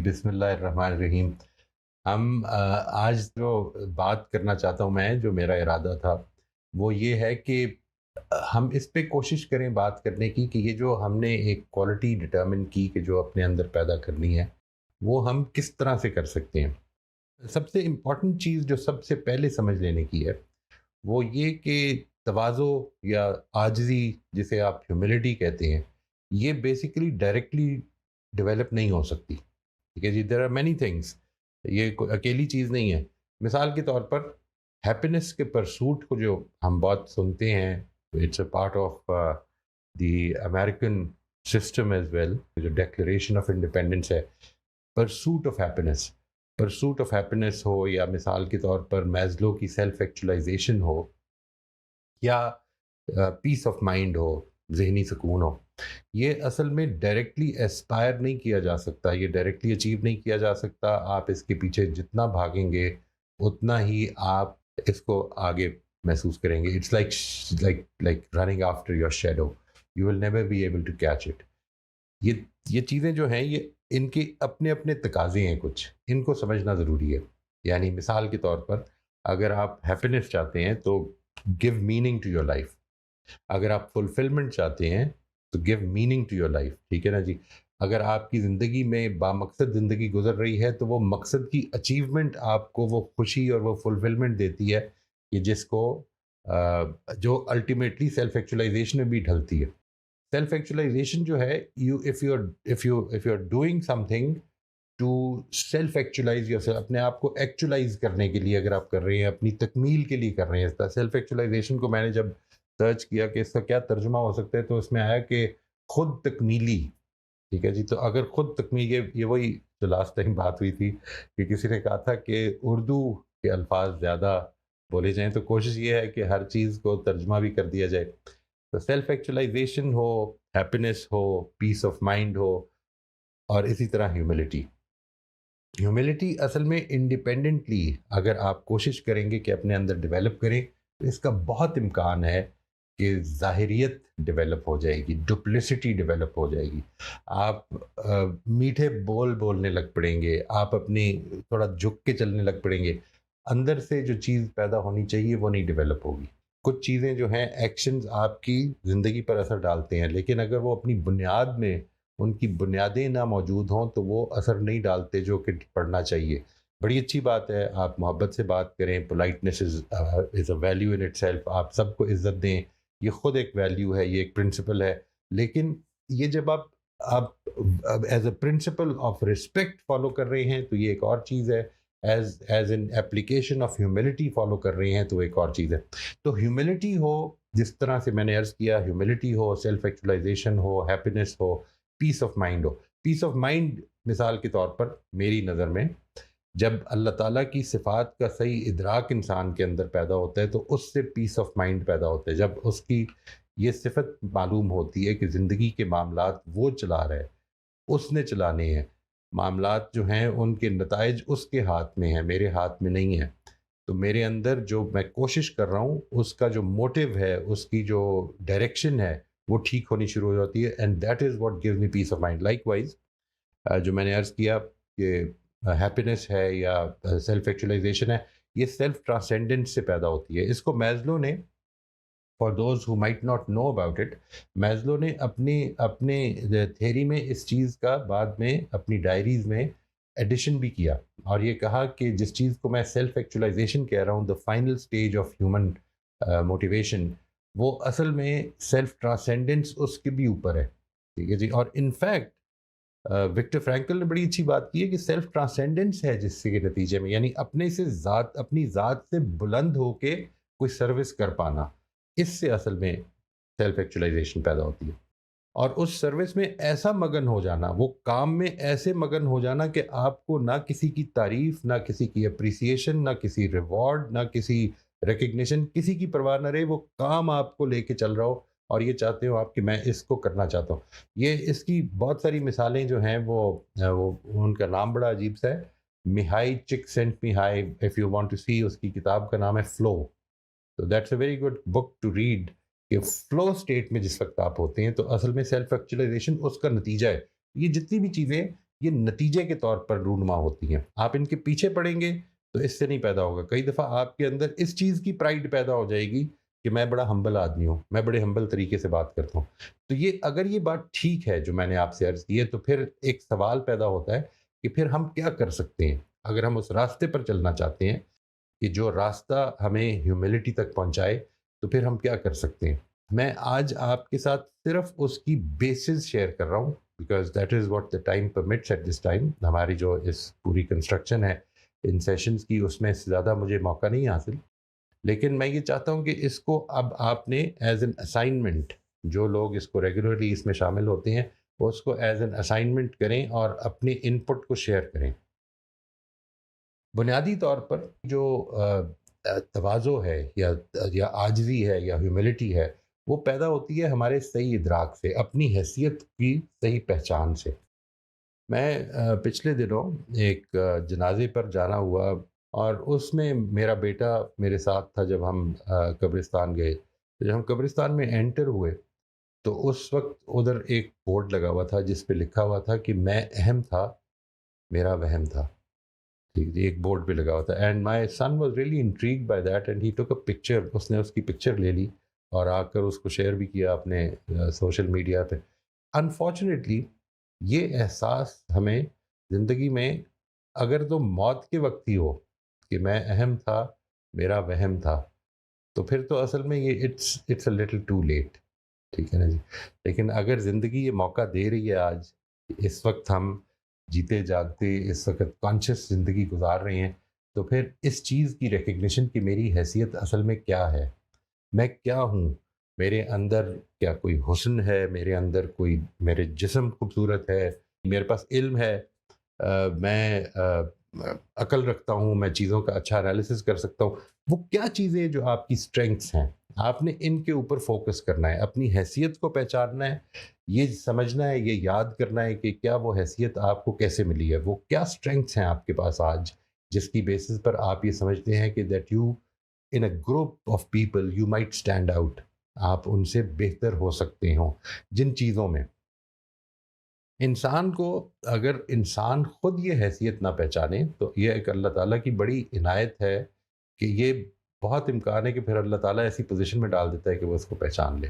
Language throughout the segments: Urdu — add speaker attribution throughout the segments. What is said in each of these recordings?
Speaker 1: بسم اللہ الرحمن الرحیم. آج جو بات کرنا چاہتا ہوں میں، جو میرا ارادہ تھا وہ یہ ہے کہ ہم اس پہ کوشش کریں بات کرنے کی کہ یہ جو ہم نے ایک کوالٹی ڈٹرمن کی کہ جو اپنے اندر پیدا کرنی ہے، وہ ہم کس طرح سے کر سکتے ہیں. سب سے امپورٹنٹ چیز جو سب سے پہلے سمجھ لینے کی ہے وہ یہ کہ تواضع یا عاجزی، جسے آپ ہیوملٹی کہتے ہیں، یہ بیسیکلی ڈائریکٹلی ڈیولپ نہیں ہو سکتی. ٹھیک ہے جی، دیر آر مینی تھنگس. یہ کوئی اکیلی چیز نہیں ہے. مثال کے طور پر ہیپینس کے پرسوٹ کو جو ہم بہت سنتے ہیں، it's a part of the American system as well. جو ڈیکلریشن آف انڈیپینڈنس ہے، pursuit of happiness, pursuit of happiness ہو، یا مثال کے طور پر میزلو کی سیلف ایکچولائزیشن ہو، یا پیس آف مائنڈ ہو، ذہنی سکون ہو، یہ اصل میں ڈائریکٹلی اسپائر نہیں کیا جا سکتا، یہ ڈائریکٹلی اچیو نہیں کیا جا سکتا. آپ اس کے پیچھے جتنا بھاگیں گے اتنا ہی آپ اس کو آگے محسوس کریں گے. It's like running after your shadow, you will never be able to catch it. یہ چیزیں جو ہیں، یہ ان کے اپنے اپنے تقاضے ہیں، کچھ ان کو سمجھنا ضروری ہے. یعنی مثال کے طور پر اگر آپ ہیپینس چاہتے ہیں تو give meaning to your life. اگر آپ فلفلمنٹ چاہتے ہیں تو give meaning to your life. ٹھیک ہے نا جی. اگر آپ کی زندگی میں بامقصد زندگی گزر رہی ہے تو وہ مقصد کی اچیومنٹ آپ کو وہ خوشی اور وہ فلفلمنٹ دیتی ہے کہ جس کو جو الٹیمیٹلی سیلف ایکچولائزیشن میں بھی ڈھلتی ہے. سیلف ایکچولائزیشن جو ہے، if you are doing something to self actualize yourself, اپنے آپ کو ایکچولائز کرنے کے لیے اگر آپ کر رہے ہیں، اپنی تکمیل کے لیے کر رہے ہیں. سیلف ایکچولائزیشن کو میں نے جب سرچ کیا کہ اس کا کیا ترجمہ ہو سکتا ہے، تو اس میں آیا کہ خود تکمیلی. ٹھیک ہے جی. تو اگر خود تکمیل، یہ وہی جو لاسٹ ٹائم بات ہوئی تھی کہ کسی نے کہا تھا کہ اردو کے الفاظ زیادہ بولے جائیں تو کوشش یہ ہے کہ ہر چیز کو ترجمہ بھی کر دیا جائے. تو سیلف ایکچولائزیشن ہو، ہیپینس ہو، پیس آف مائنڈ ہو، اور اسی طرح ہیوملٹی. ہیوملٹی اصل میں انڈیپینڈنٹلی اگر آپ کوشش کریں گے کہ اپنے اندر ڈیولپ کریں تو اس کا بہت امکان ہے کہ ظاہریت ڈیولپ ہو جائے گی، ڈپلسٹی ڈیولپ ہو جائے گی. آپ میٹھے بول بولنے لگ پڑیں گے، آپ اپنی تھوڑا جھک کے چلنے لگ پڑیں گے. اندر سے جو چیز پیدا ہونی چاہیے وہ نہیں ڈیولپ ہوگی. کچھ چیزیں جو ہیں، ایکشنز آپ کی زندگی پر اثر ڈالتے ہیں، لیکن اگر وہ اپنی بنیاد میں ان کی بنیادیں نہ موجود ہوں تو وہ اثر نہیں ڈالتے جو کہ پڑھنا چاہیے. بڑی اچھی بات ہے، آپ محبت سے بات کریں، politeness is a value in it self. آپ سب کو عزت دیں، یہ خود ایک ویلیو ہے، یہ ایک پرنسپل ہے. لیکن یہ جب آپ as a principle of respect follow کر رہے ہیں تو یہ ایک اور چیز ہے. As an application of humility follow کر رہے ہیں تو ایک اور چیز ہے. تو ہیوملٹی ہو، جس طرح سے میں نے عرض کیا، ہیوملٹی ہو، سیلف ایکچولائزیشن ہو، ہیپینس ہو، پیس آف مائنڈ ہو. پیس آف مائنڈ مثال کے طور پر میری نظر میں جب اللہ تعالیٰ کی صفات کا صحیح ادراک انسان کے اندر پیدا ہوتا ہے تو اس سے پیس آف مائنڈ پیدا ہوتا ہے. جب اس کی یہ صفت معلوم ہوتی ہے کہ زندگی کے معاملات وہ چلا رہا ہے، اس نے چلانے ہیں، معاملات جو ہیں ان کے نتائج اس کے ہاتھ میں ہیں، میرے ہاتھ میں نہیں ہیں. تو میرے اندر جو میں کوشش کر رہا ہوں، اس کا جو موٹیو ہے، اس کی جو ڈائریکشن ہے، وہ ٹھیک ہونی شروع ہو جاتی ہے. And that is what gives me peace of mind. Likewise جو میں نے عرض کیا کہ ہیپینس ہے یا سیلف ایکچولائزیشن ہے، یہ سیلف ٹرانسینڈنس سے پیدا ہوتی ہے. اس کو میزلو نے، for those who might not know about it, Maslow نے اپنے تھیری میں اس چیز کا بعد میں اپنی ڈائریز میں ایڈیشن بھی کیا، اور یہ کہا کہ جس چیز کو میں سیلف ایکچولائزیشن کہہ رہا ہوں، the final stage of human motivation, وہ اصل میں سیلف ٹرانسینڈنس اس کے بھی اوپر ہے. ٹھیک ہے جی. اور انفیکٹ وکٹر فرینکل نے بڑی اچھی بات کی ہے کہ سیلف ٹرانسینڈنس ہے جس کے نتیجے میں، یعنی اپنی ذات سے بلند ہو کے کوئی سروس کر پانا، اس سے اصل میں سیلف ایکچولائزیشن پیدا ہوتی ہے. اور اس سروس میں ایسا مگن ہو جانا، وہ کام میں ایسے مگن ہو جانا کہ آپ کو نہ کسی کی تعریف، نہ کسی کی اپریسیشن، نہ کسی ریوارڈ، نہ کسی ریکگنیشن، کسی کی پرواہ نہ رہے. وہ کام آپ کو لے کے چل رہا ہو اور یہ چاہتے ہو آپ کہ میں اس کو کرنا چاہتا ہوں. یہ اس کی بہت ساری مثالیں جو ہیں وہ ان کا نام بڑا عجیب سا ہے. Mihaly Csikszentmihalyi, if you want to see, اس کی کتاب کا نام ہے فلو. تو that's a very good book to read کہ فلو اسٹیٹ میں جس وقت آپ ہوتے ہیں تو اصل میں سیلف ایکچولائزیشن اس کا نتیجہ ہے. یہ جتنی بھی چیزیں یہ نتیجے کے طور پر رونما ہوتی ہیں. آپ ان کے پیچھے پڑیں گے تو اس سے نہیں پیدا ہوگا. کئی دفعہ آپ کے اندر اس چیز کی پرائڈ پیدا ہو جائے گی کہ میں بڑا ہمبل آدمی ہوں, میں بڑے ہمبل طریقے سے بات کرتا ہوں. تو اگر یہ بات ٹھیک ہے جو میں نے آپ سے عرض کی ہے, تو پھر ایک سوال پیدا ہوتا ہے کہ پھر ہم کیا کر سکتے ہیں اگر ہم اس راستے پر چلنا چاہتے ہیں کہ جو راستہ ہمیں ہیوملٹی تک پہنچائے, تو پھر ہم کیا کر سکتے ہیں. میں آج آپ کے ساتھ صرف اس کی بیسز شیئر کر رہا ہوں, because that is what the time permits at this time. ہماری جو اس پوری کنسٹرکشن ہے ان سیشنز کی, اس میں زیادہ مجھے موقع نہیں حاصل, لیکن میں یہ چاہتا ہوں کہ اس کو اب آپ نے ایز این اسائنمنٹ, جو لوگ اس کو ریگولرلی اس میں شامل ہوتے ہیں وہ اس کو ایز این اسائنمنٹ کریں اور اپنے ان پٹ کو شیئر کریں. بنیادی طور پر جو تواضع ہے یا عاجزی ہے یا ہیوملٹی ہے, وہ پیدا ہوتی ہے ہمارے صحیح ادراک سے, اپنی حیثیت کی صحیح پہچان سے. میں پچھلے دنوں ایک جنازے پر جانا ہوا, اور اس میں میرا بیٹا میرے ساتھ تھا. جب ہم قبرستان گئے, جب ہم قبرستان میں انٹر ہوئے تو اس وقت ادھر ایک بورڈ لگا ہوا تھا جس پہ لکھا ہوا تھا کہ میں اہم تھا, میرا وہم تھا. ٹھیک جی, ایک بورڈ پہ لگا ہوا تھا. And my son was really intrigued by that, and he took a picture. اس نے اس کی پکچر لے لی اور آ کر اس کو شیئر بھی کیا اپنے سوشل میڈیا پہ. انفارچونیٹلی یہ احساس ہمیں زندگی میں اگر تو موت کے وقت ہی ہو کہ میں اہم تھا, میرا وہم تھا, تو پھر تو اصل میں یہ it's a little too late. ٹھیک ہے نا جی. لیکن اگر زندگی یہ موقع دے رہی ہے آج, اس وقت ہم جیتے جاگتے اس وقت کانشیس زندگی گزار رہے ہیں, تو پھر اس چیز کی ریکگنیشن کہ میری حیثیت اصل میں کیا ہے, میں کیا ہوں, میرے اندر کیا کوئی حسن ہے, میرے اندر کوئی, میرے جسم خوبصورت ہے, میرے پاس علم ہے, میں عقل رکھتا ہوں, میں چیزوں کا اچھا انالیسس کر سکتا ہوں. وہ کیا چیزیں جو آپ کی اسٹرینگس ہیں, آپ نے ان کے اوپر فوکس کرنا ہے, اپنی حیثیت کو پہچاننا ہے, یہ سمجھنا ہے, یہ یاد کرنا ہے کہ کیا وہ حیثیت آپ کو کیسے ملی ہے, وہ کیا اسٹرینگس ہیں آپ کے پاس آج, جس کی بیسس پر آپ یہ سمجھتے ہیں کہ that you in a group of people you might stand out, آپ ان سے بہتر ہو سکتے ہوں جن چیزوں میں. انسان کو, اگر انسان خود یہ حیثیت نہ پہچانے تو یہ ایک اللہ تعالیٰ کی بڑی عنایت ہے کہ یہ بہت امکان ہے کہ پھر اللہ تعالیٰ ایسی پوزیشن میں ڈال دیتا ہے کہ وہ اس کو پہچان لے.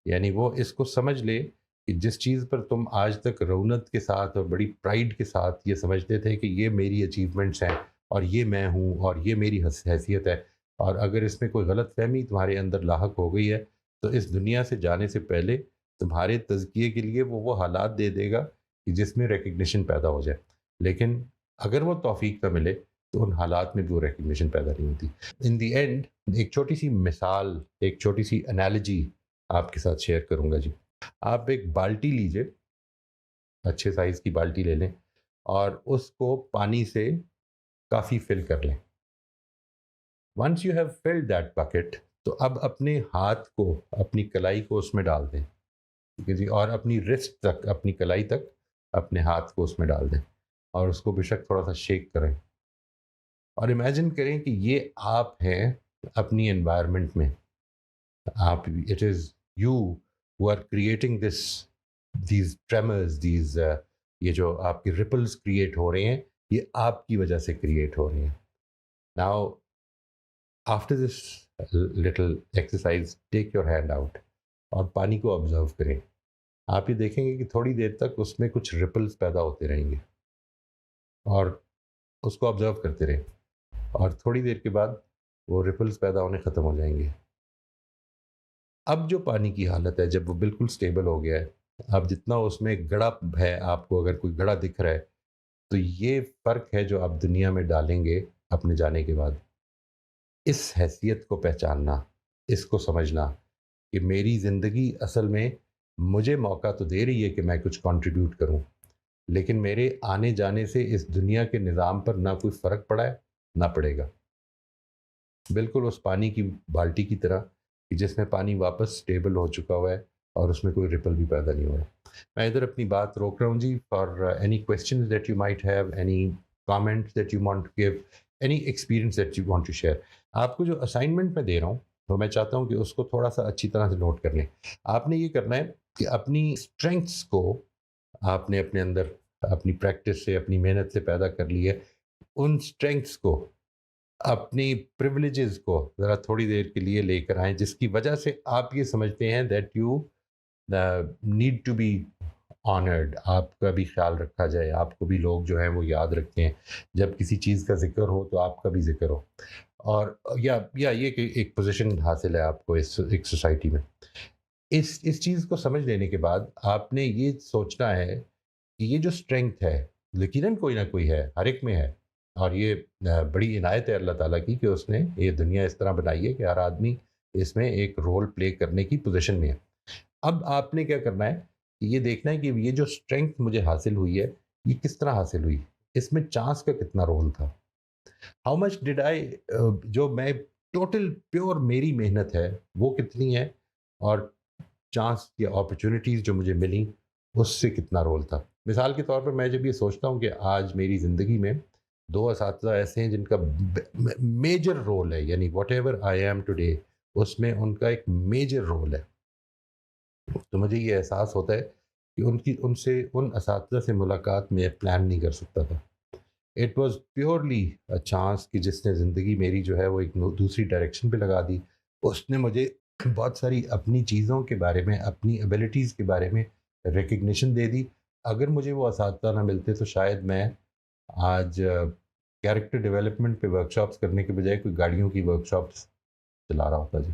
Speaker 1: یعنی وہ اس کو سمجھ لے کہ جس چیز پر تم آج تک رونت کے ساتھ اور بڑی پرائڈ کے ساتھ یہ سمجھتے تھے کہ یہ میری اچیومنٹس ہیں اور یہ میں ہوں اور یہ میری حیثیت ہے, اور اگر اس میں کوئی غلط فہمی تمہارے اندر لاحق ہو گئی ہے تو اس دنیا سے جانے سے پہلے تمہارے تزکیے کے لیے وہ حالات دے دے گا کہ جس میں ریکگنیشن پیدا ہو جائے. لیکن اگر وہ توفیق نہ ملے تو ان حالات میں بھی وہ ریکگنیشن پیدا نہیں ہوتی. ان دی اینڈ ایک چھوٹی سی مثال, ایک چھوٹی سی انالوجی آپ کے ساتھ شیئر کروں گا جی. آپ ایک بالٹی لیجئے, اچھے سائز کی بالٹی لے لیں اور اس کو پانی سے کافی فل کر لیں. Once you have filled that bucket, تو اب اپنے ہاتھ کو, اپنی کلائی کو اس میں ڈال دیں, ٹھیک ہے جی, اور اپنی رسٹ تک, اپنی کلائی تک اپنے ہاتھ کو اس میں ڈال دیں اور اس کو بے شک تھوڑا سا شیک کریں, اور امیجن کریں کہ یہ آپ ہیں اپنی انوائرمنٹ میں, آپ, it is you who are creating these tremors, یہ جو آپ کی ریپلز کریٹ ہو رہے ہیں, یہ آپ کی وجہ سے کریٹ ہو رہے ہیں. Now after this little exercise, take your hand out اور پانی کو آبزرو کریں. آپ یہ دیکھیں گے کہ تھوڑی دیر تک اس میں کچھ ریپلز پیدا ہوتے رہیں گے, اور اس کو آبزرو کرتے رہیں, اور تھوڑی دیر کے بعد وہ ریپلز پیدا ہونے ختم ہو جائیں گے. اب جو پانی کی حالت ہے, جب وہ بالکل سٹیبل ہو گیا ہے, اب جتنا اس میں گڑا ہے, آپ کو اگر کوئی گڑا دکھ رہا ہے, تو یہ فرق ہے جو آپ دنیا میں ڈالیں گے اپنے جانے کے بعد. اس حیثیت کو پہچاننا, اس کو سمجھنا کہ میری زندگی اصل میں مجھے موقع تو دے رہی ہے کہ میں کچھ کنٹریبیوٹ کروں, لیکن میرے آنے جانے سے اس دنیا کے نظام پر نہ کوئی فرق پڑا ہے نہ پڑے گا. بالکل اس پانی کی بالٹی کی طرح کہ جس میں پانی واپس سٹیبل ہو چکا ہوا ہے اور اس میں کوئی ریپل بھی پیدا نہیں ہو رہا. میں ادھر اپنی بات روک رہا ہوں جی. For any questions that you might have, any comments that you want to give, any experience that you want to share. آپ کو جو اسائنمنٹ میں دے رہا ہوں تو میں چاہتا ہوں کہ اس کو تھوڑا سا اچھی طرح سے نوٹ کر لیں. آپ نے یہ کرنا ہے کہ اپنی اسٹرینگس کو آپ نے اپنے اندر اپنی پریکٹس سے اپنی محنت سے پیدا کر لی ہے، ان اسٹرینگس کو اپنی پریولیجز کو ذرا تھوڑی دیر کے لیے لے کر آئیں، جس کی وجہ سے آپ یہ سمجھتے ہیں that you need to be honoured, آپ کا بھی خیال رکھا جائے، آپ کو بھی لوگ جو ہیں وہ یاد رکھتے ہیں، جب کسی چیز کا ذکر ہو تو آپ کا بھی ذکر ہو، اور یا یہ کہ ایک پوزیشن حاصل ہے آپ کو اس ایک سوسائٹی میں. اس چیز کو سمجھ لینے کے بعد آپ نے یہ سوچنا ہے کہ یہ جو اسٹرینگتھ ہے یقیناً کوئی نہ کوئی ہے، ہر ایک میں ہے، اور یہ بڑی عنایت ہے اللہ تعالیٰ کی کہ اس نے یہ دنیا اس طرح بنائی ہے کہ ہر آدمی اس میں ایک رول پلے کرنے کی پوزیشن میں ہے. اب آپ نے کیا کرنا ہے کہ یہ دیکھنا ہے کہ یہ جو اسٹرینگتھ مجھے حاصل ہوئی ہے یہ کس طرح حاصل ہوئی، اس میں چانس کا کتنا رول تھا، ہاؤ مچ ڈڈ آئی، جو میں ٹوٹل پیور میری محنت ہے وہ کتنی ہے، اور چانس یا اپرچونیٹیز جو مجھے ملیں اس سے کتنا رول تھا. مثال کے طور پر میں جب یہ سوچتا ہوں کہ آج میری زندگی میں دو اساتذہ ایسے ہیں جن کا میجر رول ہے، یعنی whatever I am today اس میں ان کا ایک میجر رول ہے، تو مجھے یہ احساس ہوتا ہے کہ ان اساتذہ سے ملاقات میں پلان نہیں کر سکتا تھا. اٹ واز پیورلی چانس کہ جس نے زندگی میری جو ہے وہ ایک دوسری ڈائریکشن پہ لگا دی. اس نے مجھے بہت ساری اپنی چیزوں کے بارے میں، اپنی ایبلٹیز کے بارے میں ریکگنیشن دے دی. اگر مجھے وہ اساتذہ نہ ملتے تو شاید میں آج کیریکٹر ڈیولپمنٹ پہ ورک شاپس کرنے کے بجائے کوئی گاڑیوں کی ورک شاپس چلا رہا ہوتا. جی